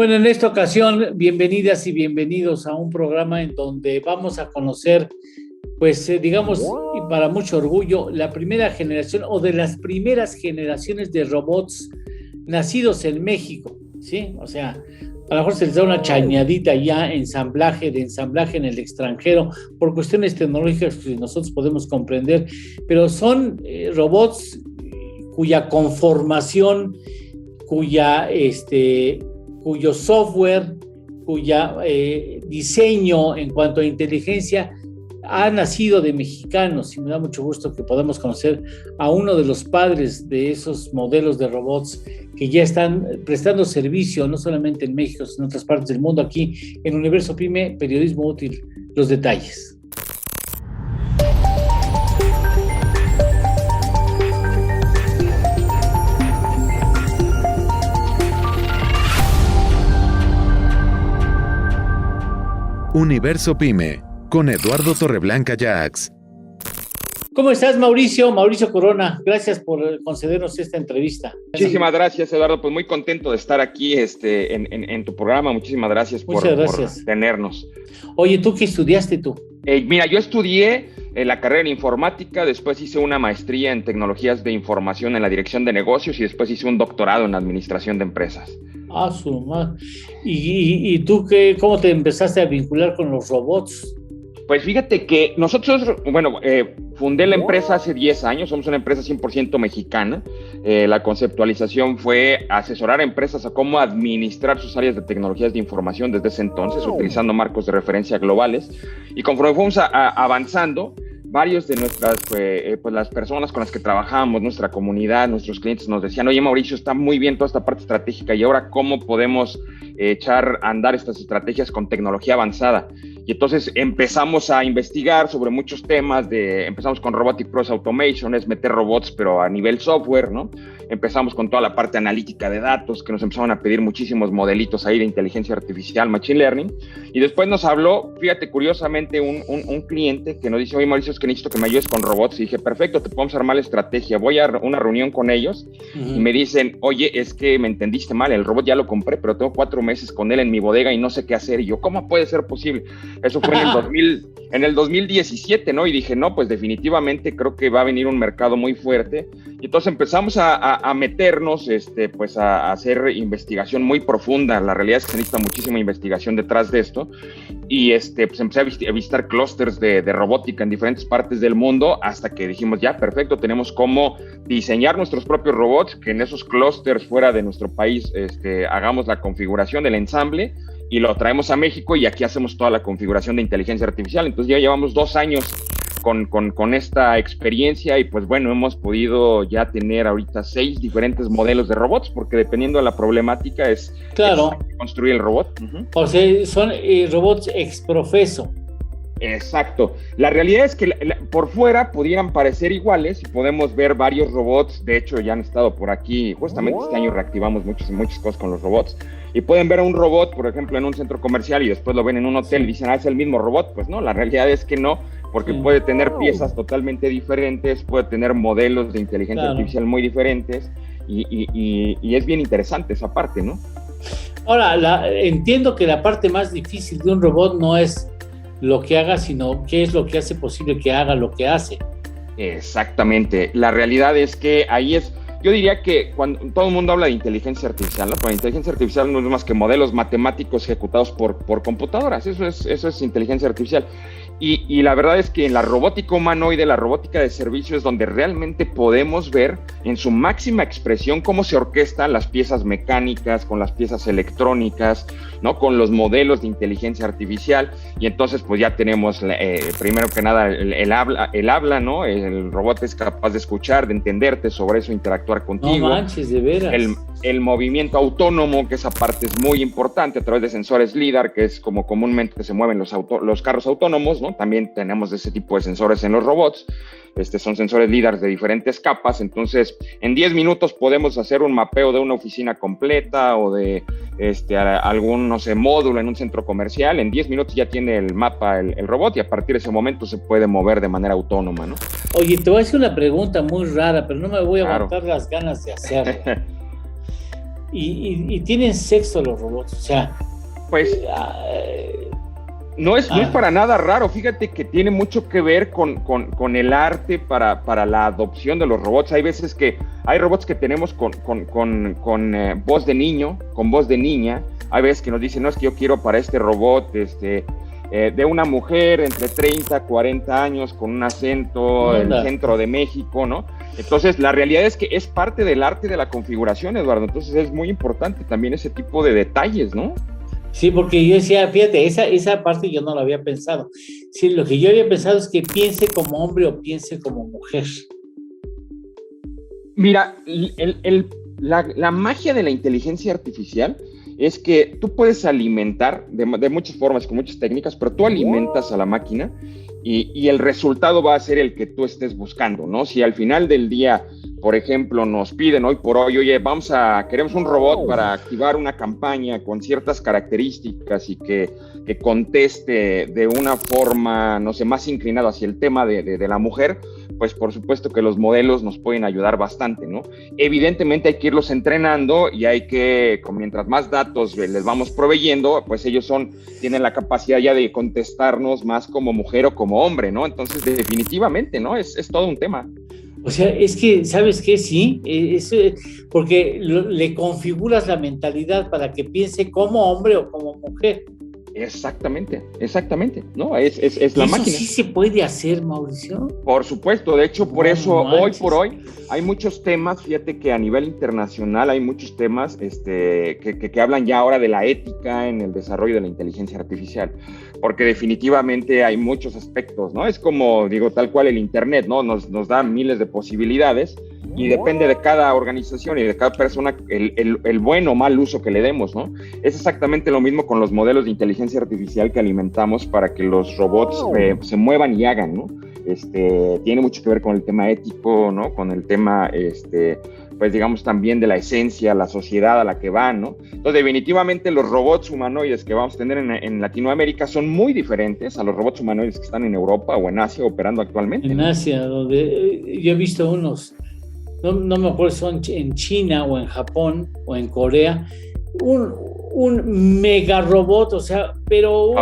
Bueno, en esta ocasión, bienvenidas y bienvenidos a un programa en donde vamos a conocer, digamos, y para mucho orgullo, la primera generación o de las primeras generaciones de robots nacidos en México, ¿sí? O sea, a lo mejor se les da una chañadita ya de ensamblaje en el extranjero por cuestiones tecnológicas que nosotros podemos comprender, pero son robots cuya conformación, cuyo software, cuya diseño en cuanto a inteligencia ha nacido de mexicanos, y me da mucho gusto que podamos conocer a uno de los padres de esos modelos de robots que ya están prestando servicio no solamente en México, sino en otras partes del mundo, aquí en Universo Pyme, Periodismo Útil, los detalles. Universo Pyme, con Eduardo Torreblanca Jax. ¿Cómo estás, Mauricio? Mauricio Corona, gracias por concedernos esta entrevista. Muchísimas gracias, Eduardo. Pues muy contento de estar aquí en tu programa. Muchísimas gracias por tenernos. Oye, ¿tú qué estudiaste tú? Mira, yo estudié la carrera en informática, después hice una maestría en tecnologías de información en la dirección de negocios y después hice un doctorado en administración de empresas. Ah, su madre. ¿Y tú cómo te empezaste a vincular con los robots? Pues fíjate que nosotros, fundé la empresa hace 10 años, somos una empresa 100% mexicana. La conceptualización fue asesorar a empresas a cómo administrar sus áreas de tecnologías de información desde ese entonces, utilizando marcos de referencia globales. Y conforme fuimos avanzando, varios de nuestras, las personas con las que trabajamos, nuestra comunidad, nuestros clientes nos decían, oye, Mauricio, está muy bien toda esta parte estratégica y ahora ¿cómo podemos echar a andar estas estrategias con tecnología avanzada? Y entonces empezamos a investigar sobre muchos temas, empezamos con Robotic Process Automation, es meter robots pero a nivel software, ¿no? Empezamos con toda la parte analítica de datos, que nos empezaron a pedir muchísimos modelitos ahí de inteligencia artificial, machine learning, y después nos habló, fíjate, curiosamente, un cliente que nos dice, oye, Mauricio, es que necesito que me ayudes con robots, y dije, perfecto, te podemos armar la estrategia, voy a una reunión con ellos, y me dicen, oye, es que me entendiste mal, el robot ya lo compré, pero tengo 4 meses con él en mi bodega y no sé qué hacer, y yo, ¿cómo puede ser posible? Eso fue en el 2017, ¿no? Y dije, no, pues definitivamente creo que va a venir un mercado muy fuerte. Y entonces empezamos a meternos, a hacer investigación muy profunda. La realidad es que se necesita muchísima investigación detrás de esto. Y pues empecé a visitar clústeres de robótica en diferentes partes del mundo hasta que dijimos, ya, perfecto, tenemos cómo diseñar nuestros propios robots, que en esos clústeres fuera de nuestro país hagamos la configuración del ensamble y lo traemos a México y aquí hacemos toda la configuración de inteligencia artificial. Entonces ya llevamos 2 años con esta experiencia y pues bueno, hemos podido ya tener ahorita 6 diferentes modelos de robots, porque dependiendo de la problemática es construir el robot. O sea, son robots exprofeso. Exacto. La realidad es que por fuera pudieran parecer iguales y podemos ver varios robots. De hecho, ya han estado por aquí. Justamente este año reactivamos muchas cosas con los robots. Y pueden ver a un robot, por ejemplo, en un centro comercial y después lo ven en un hotel y dicen, es el mismo robot. Pues no, la realidad es que no, porque puede tener piezas totalmente diferentes, puede tener modelos de inteligencia artificial muy diferentes y es bien interesante esa parte, ¿no? Ahora, entiendo que la parte más difícil de un robot no es lo que haga, sino qué es lo que hace posible que haga lo que hace. Exactamente. La realidad es que ahí es, yo diría que cuando todo el mundo habla de inteligencia artificial, ¿no? Pero la inteligencia artificial no es más que modelos matemáticos ejecutados por computadoras. Eso es inteligencia artificial. Y la verdad es que en la robótica humanoide, la robótica de servicio es donde realmente podemos ver en su máxima expresión cómo se orquestan las piezas mecánicas con las piezas electrónicas, ¿no? Con los modelos de inteligencia artificial. Y entonces pues ya tenemos primero que nada el habla, ¿no? El robot es capaz de escuchar, de entenderte, sobre eso interactuar contigo. No manches, de veras. El movimiento autónomo, que esa parte es muy importante, a través de sensores LIDAR, que es como comúnmente se mueven los carros autónomos, ¿no? También tenemos ese tipo de sensores en los robots. Son sensores LIDAR de diferentes capas. Entonces, en 10 minutos podemos hacer un mapeo de una oficina completa o de algún, no sé, módulo en un centro comercial. En 10 minutos ya tiene el mapa el robot y a partir de ese momento se puede mover de manera autónoma, ¿no? Oye, te voy a hacer una pregunta muy rara, pero no me voy a aguantar las ganas de hacerla. y tienen sexo los robots, o sea, Pues no es para nada raro. Fíjate que tiene mucho que ver con el arte para la adopción de los robots. Hay veces que hay robots que tenemos con voz de niño, con voz de niña. Hay veces que nos dicen, no, es que yo quiero para este robot de una mujer entre 30, 40 años con un acento del centro de México, ¿no? Entonces, la realidad es que es parte del arte de la configuración, Eduardo. Entonces, es muy importante también ese tipo de detalles, ¿no? Sí, porque yo decía, fíjate, esa parte yo no la había pensado. Sí, lo que yo había pensado es que piense como hombre o piense como mujer. Mira, la magia de la inteligencia artificial es que tú puedes alimentar de muchas formas, con muchas técnicas, pero tú alimentas a la máquina y el resultado va a ser el que tú estés buscando, ¿no? Si al final del día, por ejemplo, nos piden hoy por hoy, oye, queremos un robot para activar una campaña con ciertas características y que conteste de una forma, no sé, más inclinada hacia el tema de la mujer, pues por supuesto que los modelos nos pueden ayudar bastante, ¿no? Evidentemente hay que irlos entrenando y hay que, mientras más datos les vamos proveyendo, pues ellos tienen la capacidad ya de contestarnos más como mujer o como hombre, ¿no? Entonces definitivamente, ¿no? Es todo un tema. O sea, es que, ¿sabes qué? Sí, porque le configuras la mentalidad para que piense como hombre o como mujer. Exactamente, ¿no? Es la máquina. ¿Eso sí se puede hacer, Mauricio? Por supuesto, de hecho, por eso hoy por hoy hay muchos temas, fíjate que a nivel internacional hay muchos temas que hablan ya ahora de la ética en el desarrollo de la inteligencia artificial, porque definitivamente hay muchos aspectos, ¿no? Es como, digo, tal cual el Internet, ¿no? Nos da miles de posibilidades y depende de cada organización y de cada persona el buen o mal uso que le demos, ¿no? Es exactamente lo mismo con los modelos de inteligencia artificial que alimentamos para que los robots se muevan y hagan, ¿no? Tiene mucho que ver con el tema ético, ¿no? Con el tema, pues digamos también de la esencia, la sociedad a la que van, ¿no? Entonces definitivamente los robots humanoides que vamos a tener en Latinoamérica son muy diferentes a los robots humanoides que están en Europa o en Asia operando actualmente. En Asia, donde yo he visto unos, no me acuerdo si son en China o en Japón o en Corea, un mega robot, o sea, pero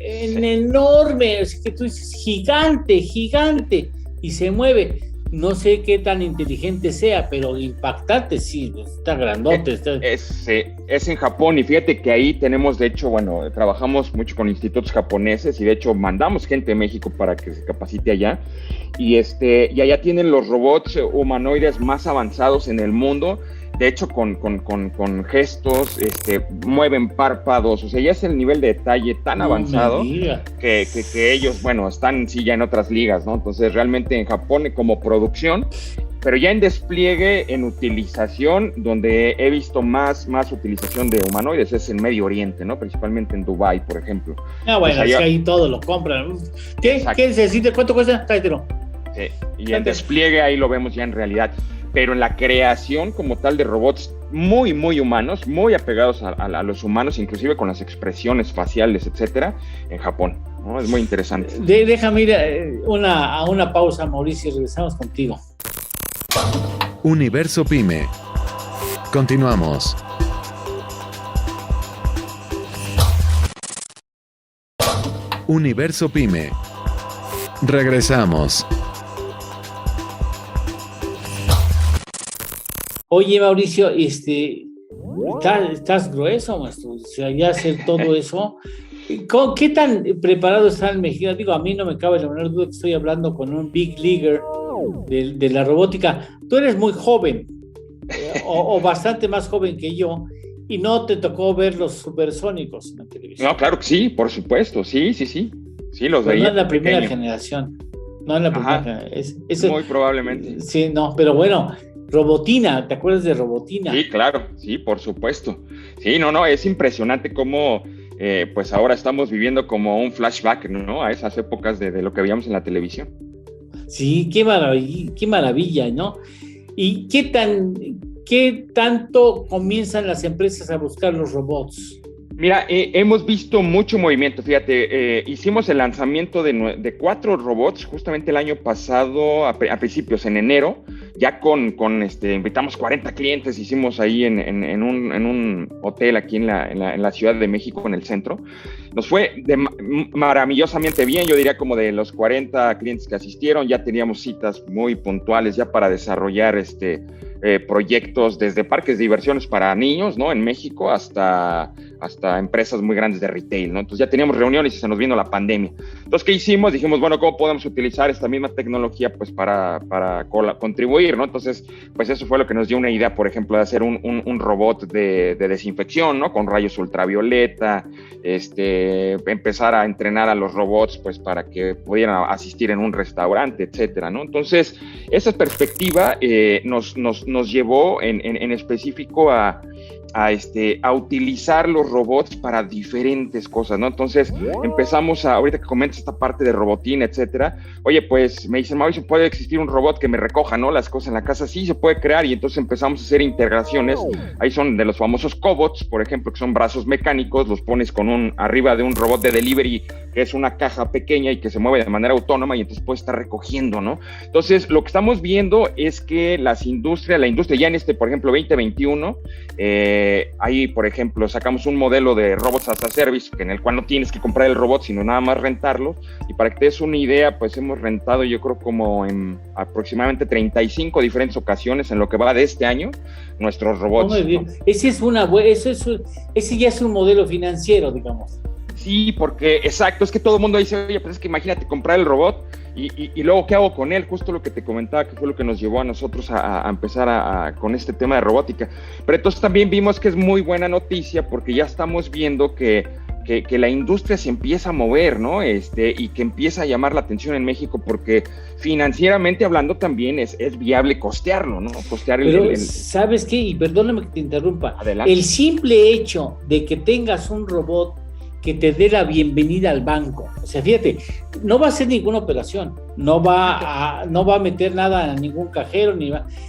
enorme, es que tú dices gigante, y se mueve. No sé qué tan inteligente sea, pero impactante, sí, está grandote. Es en Japón y fíjate que ahí tenemos, de hecho, bueno, trabajamos mucho con institutos japoneses y de hecho mandamos gente de México para que se capacite allá y allá tienen los robots humanoides más avanzados en el mundo. De hecho, con gestos, mueven párpados, o sea, ya es el nivel de detalle tan avanzado que ellos, bueno, están sí ya en otras ligas, ¿no? Entonces, realmente en Japón como producción, pero ya en despliegue, en utilización, donde he visto más utilización de humanoides es en Medio Oriente, ¿no? Principalmente en Dubái, por ejemplo. Ah, bueno, pues allá, es que ahí todo lo compran. ¿Qué necesita? ¿Cuánto cuesta? Tráetelo. Sí, y en despliegue ahí lo vemos ya en realidad. Pero en la creación como tal de robots muy, muy humanos, muy apegados a los humanos, inclusive con las expresiones faciales, etcétera, en Japón, ¿no? Es muy interesante. Déjame ir a una pausa, Mauricio, y regresamos contigo. Universo Pyme. Continuamos. Universo Pyme. Regresamos. Oye, Mauricio, estás grueso, maestro. O sea, ya hacer todo eso. ¿Qué tan preparado está el mexicano? Digo, a mí no me cabe la menor duda que estoy hablando con un big leaguer de la robótica. Tú eres muy joven, o bastante más joven que yo, y no te tocó ver los supersónicos en la televisión. No, claro que sí, por supuesto, sí. Sí, los veía. No es la primera generación. No es la primera generación. Muy probablemente. Sí, no, pero bueno. Robotina, ¿te acuerdas de Robotina? Sí, claro, sí, por supuesto. Sí, no, es impresionante cómo, pues ahora estamos viviendo como un flashback, ¿no? A esas épocas de lo que veíamos en la televisión. Sí, qué maravilla, ¿no? ¿Y qué tanto comienzan las empresas a buscar los robots? Mira, hemos visto mucho movimiento, fíjate, hicimos el lanzamiento de 4 robots justamente el año pasado, a principios, en enero, ya invitamos 40 clientes, hicimos ahí en un hotel aquí en la Ciudad de México, en el centro. Nos fue maravillosamente bien, yo diría como de los 40 clientes que asistieron, ya teníamos citas muy puntuales ya para desarrollar proyectos desde parques de diversiones para niños, ¿no? En México hasta empresas muy grandes de retail, ¿no? Entonces ya teníamos reuniones y se nos vino la pandemia. Entonces, ¿qué hicimos? Dijimos, bueno, ¿cómo podemos utilizar esta misma tecnología pues para contribuir, ¿no? Entonces, pues eso fue lo que nos dio una idea, por ejemplo, de hacer un robot de desinfección, ¿no? Con rayos ultravioleta, empezar a entrenar a los robots pues para que pudieran asistir en un restaurante, etcétera, ¿no? Entonces, esa perspectiva nos llevó en específico a utilizar los robots para diferentes cosas, ¿no? Entonces empezamos ahorita que comentas esta parte de robotina, etcétera, oye, pues me dicen, Mauricio, ¿puede existir un robot que me recoja, ¿no? Las cosas en la casa? Sí, se puede crear, y entonces empezamos a hacer integraciones. Ahí son de los famosos cobots, por ejemplo, que son brazos mecánicos, los pones arriba de un robot de delivery, que es una caja pequeña y que se mueve de manera autónoma, y entonces puede estar recogiendo, ¿no? Entonces, lo que estamos viendo es que la industria ya en por ejemplo, 2021, ahí, por ejemplo, sacamos un modelo de Robots as a Service, en el cual no tienes que comprar el robot, sino nada más rentarlo. Y para que te des una idea, pues hemos rentado, yo creo, como en aproximadamente 35 diferentes ocasiones en lo que va de este año, nuestros robots. Muy bien. ¿No? Ese ya es un modelo financiero, digamos. Sí, porque, exacto, es que todo el mundo dice, oye, pues es que imagínate comprar el robot y luego, ¿qué hago con él? Justo lo que te comentaba, que fue lo que nos llevó a nosotros a empezar con este tema de robótica. Pero entonces también vimos que es muy buena noticia, porque ya estamos viendo que la industria se empieza a mover, ¿no? Y que empieza a llamar la atención en México, porque financieramente hablando también es viable costearlo, ¿no? Pero, ¿sabes qué? Y perdóname que te interrumpa. Adelante. El simple hecho de que tengas un robot que te dé la bienvenida al banco. O sea, fíjate, no va a hacer ninguna operación, no va a meter nada a ningún cajero,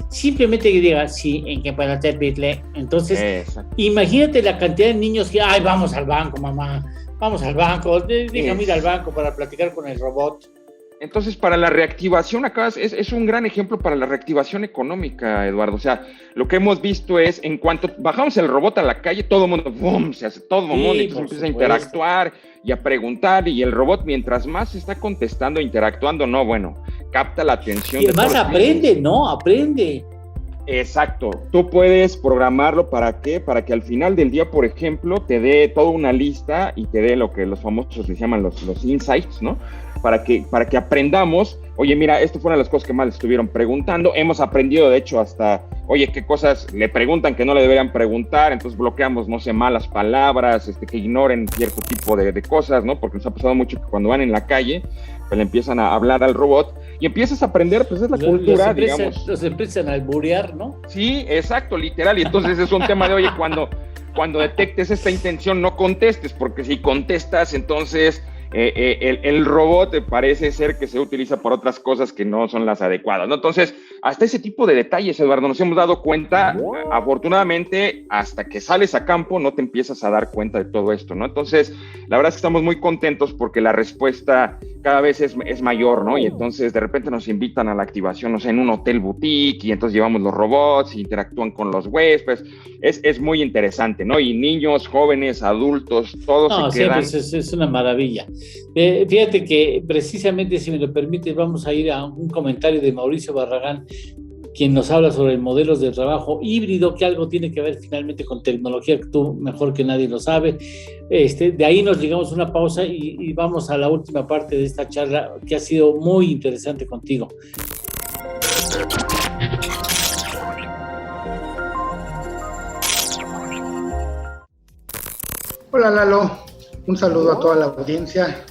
simplemente que diga, sí, ¿en qué puedo servirle? Entonces, exacto. Imagínate la cantidad de niños que, vamos al banco, mamá, vamos al banco, déjame ir al banco para platicar con el robot. Entonces, para la reactivación, es un gran ejemplo para la reactivación económica, Eduardo. O sea, lo que hemos visto es, en cuanto bajamos el robot a la calle, todo el mundo, ¡boom!, se hace todo el mundo, entonces empieza a interactuar y a preguntar, y el robot, mientras más está contestando, interactuando, capta la atención. Y además aprende, ¿no? Aprende. Exacto. Tú puedes programarlo ¿para qué? Para que al final del día, por ejemplo, te dé toda una lista y te dé lo que los famosos les llaman los insights, ¿no? Para que aprendamos, oye, mira, esto fue una de las cosas que más le estuvieron preguntando. Hemos aprendido, de hecho, hasta, oye, qué cosas le preguntan que no le deberían preguntar, entonces bloqueamos, no sé, malas palabras, que ignoren cierto tipo de cosas, ¿no? Porque nos ha pasado mucho que cuando van en la calle, pues le empiezan a hablar al robot y empiezas a aprender, pues es la cultura, digamos. Los empiezan a alburear, ¿no? Sí, exacto, literal, y entonces es un tema de, oye, cuando detectes esta intención, no contestes, porque si contestas, entonces el robot parece ser que se utiliza por otras cosas que no son las adecuadas, ¿no? Entonces, hasta ese tipo de detalles, Eduardo, nos hemos dado cuenta. Afortunadamente, hasta que sales a campo no te empiezas a dar cuenta de todo esto, ¿no? Entonces, la verdad es que estamos muy contentos porque la respuesta cada vez es mayor, ¿no? Y entonces de repente nos invitan a la activación, no sé, en un hotel boutique, y entonces llevamos los robots y interactúan con los huéspedes. Es muy interesante, ¿no? Y niños, jóvenes, adultos, todos se quedan. Es una maravilla. Fíjate que precisamente, si me lo permites, vamos a ir a un comentario de Mauricio Barragán, quien nos habla sobre modelos de trabajo híbrido, que algo tiene que ver finalmente con tecnología, que tú mejor que nadie lo sabe. De ahí nos llegamos a una pausa y vamos a la última parte de esta charla, que ha sido muy interesante contigo. Hola Lalo, un saludo a toda la audiencia,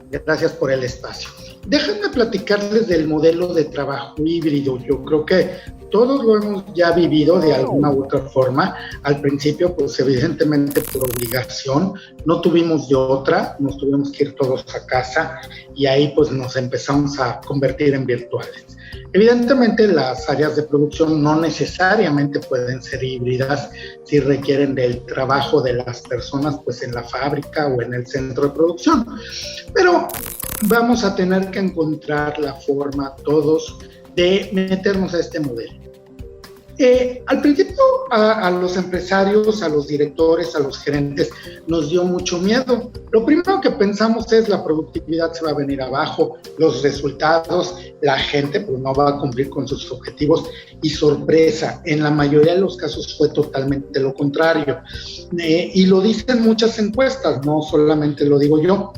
gracias por el espacio. Déjenme platicarles del modelo de trabajo híbrido. Yo creo que todos lo hemos ya vivido de alguna u otra forma. Al principio, pues evidentemente por obligación, no tuvimos de otra, nos tuvimos que ir todos a casa y ahí pues nos empezamos a convertir en virtuales. Evidentemente las áreas de producción no necesariamente pueden ser híbridas si requieren del trabajo de las personas pues en la fábrica o en el centro de producción, pero vamos a tener que encontrar la forma todos de meternos a este modelo. Al principio a los empresarios, a los directores, a los gerentes nos dio mucho miedo. Lo primero que pensamos es la productividad se va a venir abajo, los resultados, la gente pues no va a cumplir con sus objetivos y sorpresa, en la mayoría de los casos fue totalmente lo contrario. Y lo dicen muchas encuestas, no solamente lo digo yo.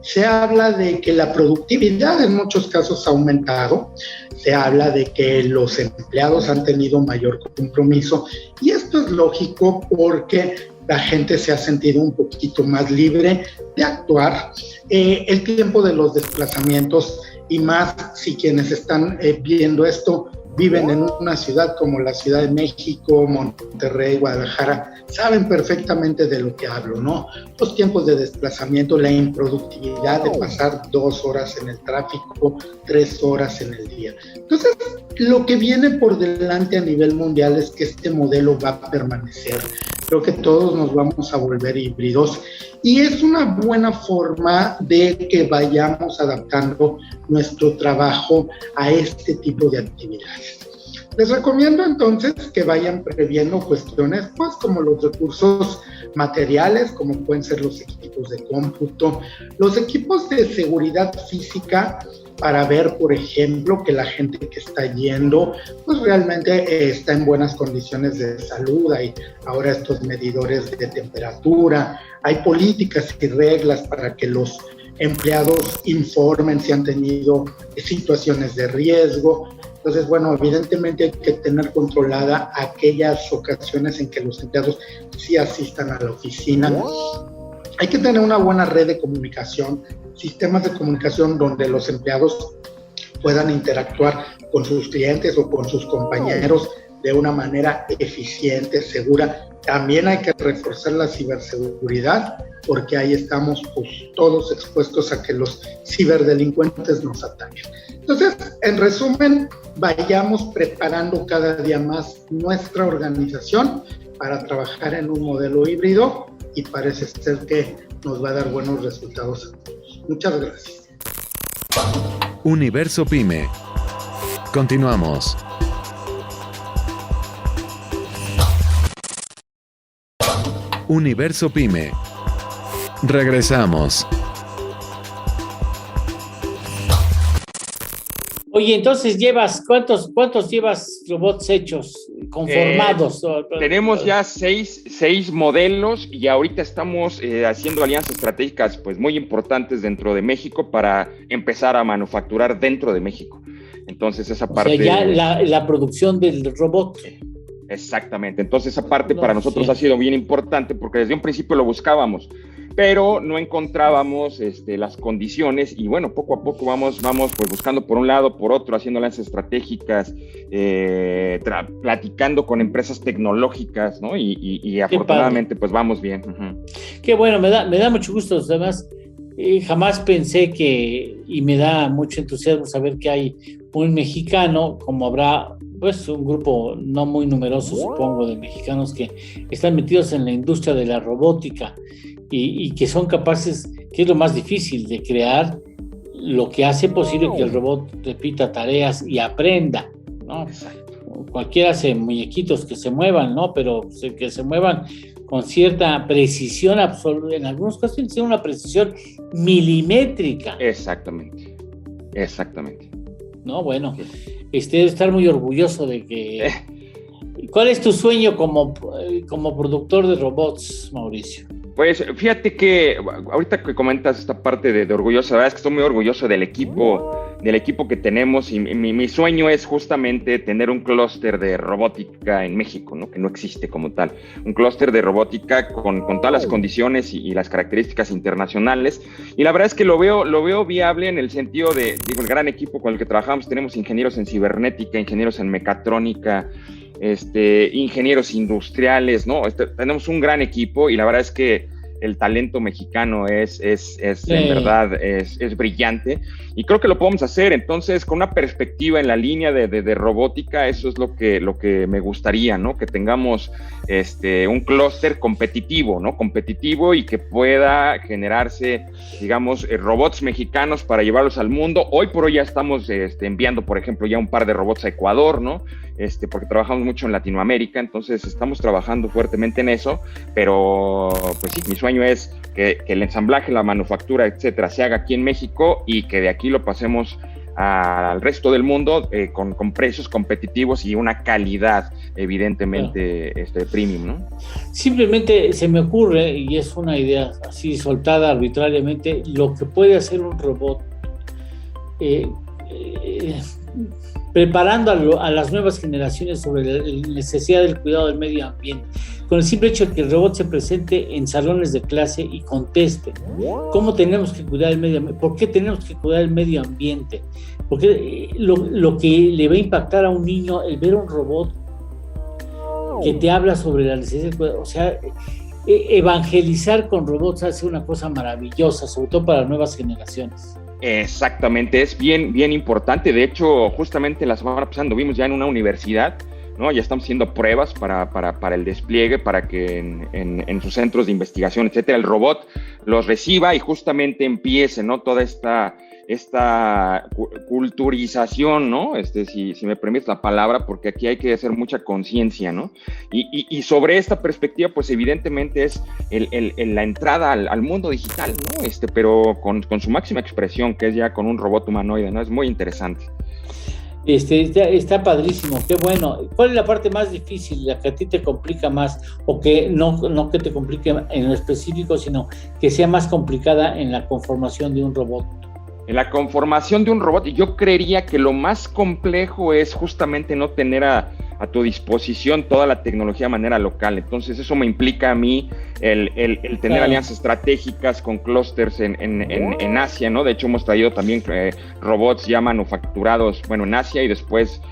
Se habla de que la productividad en muchos casos ha aumentado, se habla de que los empleados han tenido mayor compromiso y esto es lógico porque la gente se ha sentido un poquito más libre de actuar. El tiempo de los desplazamientos y más si quienes están viendo esto viven en una ciudad como la Ciudad de México, Monterrey, Guadalajara, saben perfectamente de lo que hablo, ¿no? Los tiempos de desplazamiento, la improductividad de pasar 2 horas en el tráfico, 3 horas en el día. Entonces, lo que viene por delante a nivel mundial es que este modelo va a permanecer. Creo que todos nos vamos a volver híbridos y es una buena forma de que vayamos adaptando nuestro trabajo a este tipo de actividades. Les recomiendo entonces que vayan previendo cuestiones pues como los recursos materiales, como pueden ser los equipos de cómputo, los equipos de seguridad física para ver, por ejemplo, que la gente que está yendo pues realmente está en buenas condiciones de salud. Hay ahora estos medidores de temperatura, hay políticas y reglas para que los empleados informen si han tenido situaciones de riesgo. Entonces, bueno, evidentemente hay que tener controlada aquellas ocasiones en que los empleados sí asistan a la oficina. Hay que tener una buena red de comunicación, sistemas de comunicación donde los empleados puedan interactuar con sus clientes o con sus compañeros de una manera eficiente, segura. También hay que reforzar la ciberseguridad porque ahí estamos pues, todos expuestos a que los ciberdelincuentes nos ataquen. Entonces, en resumen, vayamos preparando cada día más nuestra organización para trabajar en un modelo híbrido y parece ser que nos va a dar buenos resultados a todos. Muchas gracias. Universo Pyme. Continuamos. Universo Pyme. Regresamos. Oye, entonces ¿cuántos llevas robots hechos, conformados? Tenemos ya seis modelos y ahorita estamos haciendo alianzas estratégicas pues muy importantes dentro de México para empezar a manufacturar dentro de México. Entonces esa parte... O sea, ya la producción del robot. Exactamente, entonces esa parte para nosotros ha sido bien importante porque desde un principio lo buscábamos, pero no encontrábamos las condiciones y bueno, poco a poco vamos pues buscando por un lado, por otro, haciendo alianzas estratégicas, platicando con empresas tecnológicas, ¿no? Y afortunadamente pues vamos bien. Uh-huh. Qué bueno, me da mucho gusto, además jamás pensé y me da mucho entusiasmo saber que hay un mexicano, como habrá pues un grupo no muy numeroso, supongo, de mexicanos que están metidos en la industria de la robótica y que son capaces, que es lo más difícil, de crear lo que hace posible que el robot repita tareas y aprenda, ¿no? Cualquiera hace muñequitos que se muevan, ¿no? Pero que se muevan con cierta precisión absoluta, en algunos casos tiene que ser una precisión milimétrica. Exactamente. No, bueno, debe estar muy orgulloso de que... ¿Cuál es tu sueño como productor de robots, Mauricio? Pues fíjate que ahorita que comentas esta parte de orgulloso, la verdad es que estoy muy orgulloso del equipo que tenemos, y mi sueño es justamente tener un clúster de robótica en México, ¿no? Que no existe como tal. Un clúster de robótica con todas las condiciones y las características internacionales. Y la verdad es que lo veo viable en el sentido de, digo, el gran equipo con el que trabajamos, tenemos ingenieros en cibernética, ingenieros en mecatrónica, ingenieros industriales, ¿no? Tenemos un gran equipo y la verdad es que el talento mexicano es en verdad, es brillante, y creo que lo podemos hacer. Entonces, con una perspectiva en la línea de robótica, eso es lo que me gustaría, ¿no? Que tengamos un clúster competitivo, ¿no? Competitivo, y que pueda generarse, digamos, robots mexicanos para llevarlos al mundo. Hoy por hoy ya estamos enviando, por ejemplo, ya un par de robots a Ecuador, ¿no? Porque trabajamos mucho en Latinoamérica, entonces estamos trabajando fuertemente en eso, pero pues sí, mi sueño es que el ensamblaje, la manufactura, etcétera, se haga aquí en México, y que de aquí lo pasemos al resto del mundo con precios competitivos y una calidad evidentemente premium, ¿no? Simplemente se me ocurre, y es una idea así soltada arbitrariamente, lo que puede hacer un robot preparando a las nuevas generaciones sobre la necesidad del cuidado del medio ambiente, con el simple hecho de que el robot se presente en salones de clase y conteste cómo tenemos que cuidar el medio ambiente, por qué tenemos que cuidar el medio ambiente, porque lo que le va a impactar a un niño el ver un robot que te habla sobre la necesidad del cuidado, o sea, evangelizar con robots hace una cosa maravillosa, sobre todo para las nuevas generaciones. Exactamente, es bien importante. De hecho, justamente la semana pasada vimos ya en una universidad, ¿no? Ya estamos haciendo pruebas para el despliegue, para que en sus centros de investigación, etcétera, el robot los reciba y justamente empiece, ¿no? Toda esta culturización, ¿no? Si me permites la palabra, porque aquí hay que hacer mucha conciencia, ¿no? Y sobre esta perspectiva, pues evidentemente es la entrada al mundo digital, ¿no? Pero con su máxima expresión, que es ya con un robot humanoide, ¿no? Es muy interesante. Está padrísimo, qué bueno. ¿Cuál es la parte más difícil, la que a ti te complica más, o que no que te complique en lo específico, sino que sea más complicada en la conformación de un robot? En la conformación de un robot, yo creería que lo más complejo es justamente no tener a tu disposición toda la tecnología de manera local. Entonces eso me implica a mí el tener alianzas estratégicas con clústeres en Asia, ¿no? De hecho hemos traído también robots ya manufacturados, bueno, en Asia, y después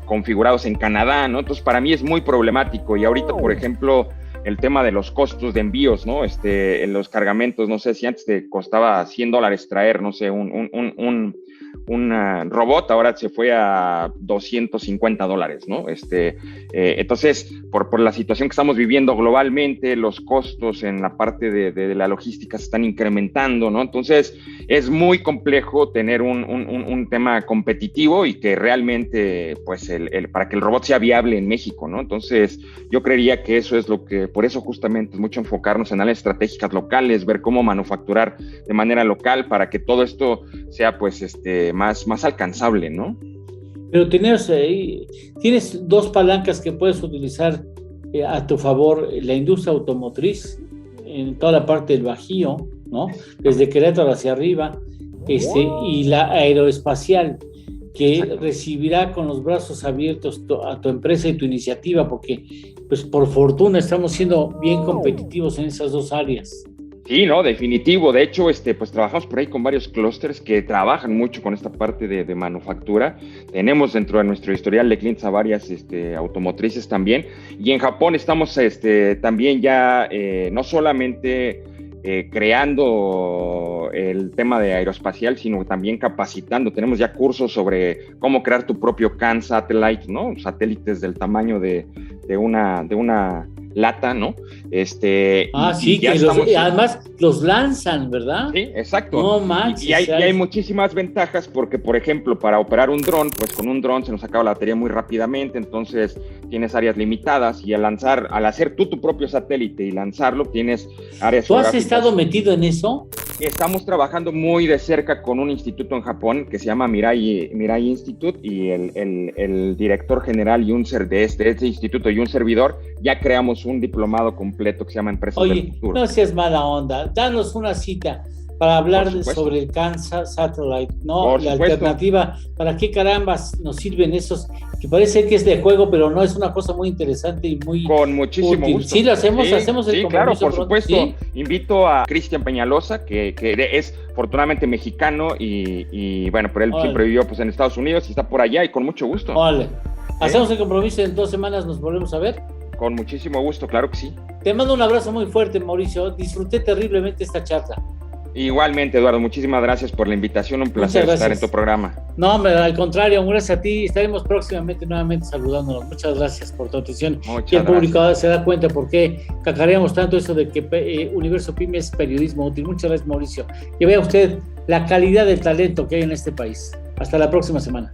configurados en Canadá, ¿no? Entonces para mí es muy problemático, y ahorita, por ejemplo, el tema de los costos de envíos, ¿no? En los cargamentos, no sé si antes te costaba $100 traer, no sé, un robot, ahora se fue a $250, ¿no? Entonces, por la situación que estamos viviendo globalmente, los costos en la parte de la logística se están incrementando, ¿no? Entonces, es muy complejo tener un tema competitivo y que realmente, pues, para que el robot sea viable en México, ¿no? Entonces, yo creería que eso es por eso justamente es mucho enfocarnos en áreas estratégicas locales, ver cómo manufacturar de manera local para que todo esto sea, pues, más alcanzable, ¿no? Pero tienes dos palancas que puedes utilizar a tu favor: la industria automotriz en toda la parte del Bajío, ¿no? Desde Querétaro hacia arriba, y la aeroespacial, que recibirá con los brazos abiertos a tu empresa y tu iniciativa, porque pues por fortuna estamos siendo bien competitivos en esas dos áreas. Sí, no, definitivo. De hecho, pues trabajamos por ahí con varios clústeres que trabajan mucho con esta parte de manufactura. Tenemos dentro de nuestro historial de clientes a varias automotrices también. Y en Japón estamos también ya no solamente creando el tema de aeroespacial, sino también capacitando. Tenemos ya cursos sobre cómo crear tu propio CAN satellite, ¿no? Satélites del tamaño de una lata, ¿no? Sí, que además los lanzan, ¿verdad? Sí, exacto. No manches. Y hay muchísimas ventajas porque, por ejemplo, para operar un dron, pues con un dron se nos acaba la batería muy rápidamente, entonces tienes áreas limitadas, y al hacer tú tu propio satélite y lanzarlo, tienes áreas ¿Tú has estado metido en eso? Estamos trabajando muy de cerca con un instituto en Japón que se llama Mirai Institute, y el director general de este instituto y un servidor ya creamos un diplomado completo que se llama Empresas del Futuro. No seas mala onda, danos una cita para hablar sobre el Kansas Satellite, ¿no? La alternativa, ¿para qué carambas nos sirven esos? Que parece que es de juego, pero no, es una cosa muy interesante y muy con muchísimo útil. Gusto. Sí, lo hacemos el compromiso. Sí, claro, por supuesto. ¿Sí? Invito a Cristian Peñalosa, que es afortunadamente mexicano y bueno, pero él siempre vivió pues en Estados Unidos y está por allá, y con mucho gusto. Vale. Hacemos el compromiso y en 2 semanas nos volvemos a ver. Con muchísimo gusto, claro que sí. Te mando un abrazo muy fuerte, Mauricio. Disfruté terriblemente esta charla. Igualmente, Eduardo, muchísimas gracias por la invitación, un placer estar en tu programa. No, hombre, al contrario, gracias a ti, estaremos próximamente nuevamente saludándonos. Muchas gracias por tu atención. Y el público se da cuenta por qué cacareamos tanto eso de que Universo Pyme es periodismo útil. Muchas gracias, Mauricio. Y vea usted la calidad del talento que hay en este país. Hasta la próxima semana.